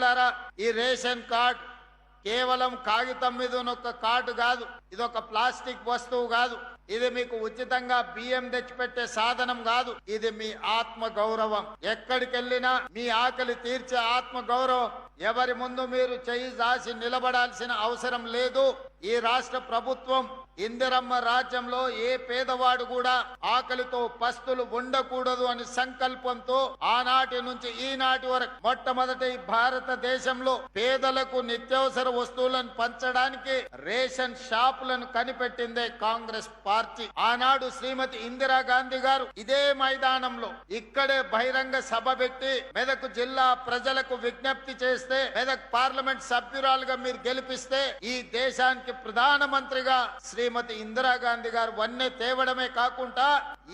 మిత్రులారా, ఈ ration card కేవలం కాగితం మీద ఉన్న ఒక కార్డు కాదు, ఇది ఒక ప్లాస్టిక్ వస్తువు కాదు, ఇది మీకు ఉచితంగా బియ్యం తెచ్చిపెట్టే సాధనం కాదు, ఇది మీ ఆత్మ గౌరవం. ఎక్కడికి వెళ్ళినా మీ ఆకలి తీర్చే ఆత్మ గౌరవం. ఎవరి ముందు మీరు చెయ్యి దాసి నిలబడాల్సిన అవసరం లేదు. ఈ రాష్ట్ర ప్రభుత్వం ఇందిరమ్మ రాజ్యంలో ఏ పేదవాడు కూడా ఆకలితో పస్తులు ఉండకూడదు అని సంకల్పంతో ఆనాటి నుంచి ఈనాటి వరకు మొట్టమొదటి భారతదేశంలో పేదలకు నిత్యావసర వస్తువులను పంచడానికి రేషన్ షాపులను కనిపెట్టిందే కాంగ్రెస్ పార్టీ. ఆనాడు శ్రీమతి ఇందిరాగాంధీ గారు ఇదే మైదానంలో ఇక్కడే బహిరంగ సభ పెట్టి మెదక్ జిల్లా ప్రజలకు విజ్ఞప్తి చేస్తే, మెదక్ పార్లమెంట్ సభ్యురాలుగా మీరు గెలిపిస్తే ఈ దేశానికి ప్రధానమంత్రిగా శ్రీమతి ఇందిరాగాంధీ గారు వన్నె తేవడమే కాకుండా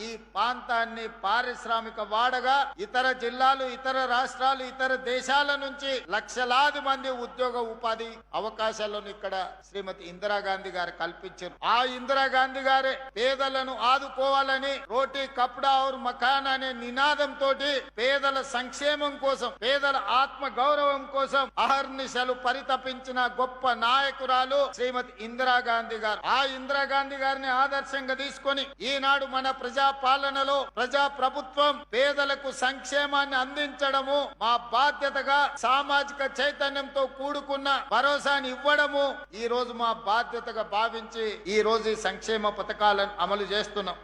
ఈ ప్రాంతాన్ని పారిశ్రామిక వాడగా ఇతర జిల్లాలు, ఇతర రాష్ట్రాలు, ఇతర దేశాల నుంచి లక్షలాది మంది ఉద్యోగ ఉపాధి అవకాశాలను ఇక్కడ శ్రీమతి ఇందిరాగాంధీ గారు కల్పించారు. ఆ ఇందిరాగాంధీ గారే పేదలను ఆదుకోవాలని రోటీ కప్డా ఔర్ మకాన్ అనే నినాదంతో పేదల సంక్షేమం కోసం, పేదల ఆత్మ గౌరవం కోసం అహర్నిశలు పరితపించిన గొప్ప నాయకురాలు శ్రీమతి ఇందిరాగాంధీ గారు. ఆ ఇందిరాగాంధీ గారిని ఆదర్శంగా తీసుకొని ఈనాడు మన ప్రజా పాలనలో ప్రజా ప్రభుత్వం పేదలకు సంక్షేమాన్ని అందించడము మా బాధ్యతగా, సామాజిక చైతన్యంతో కూడుకున్న భరోసాని ఇవ్వడము ఈ రోజు మా బాధ్యతగా భావించి ఈ రోజు ఈ సంక్షేమ పథకాలను అమలు చేస్తున్నాం.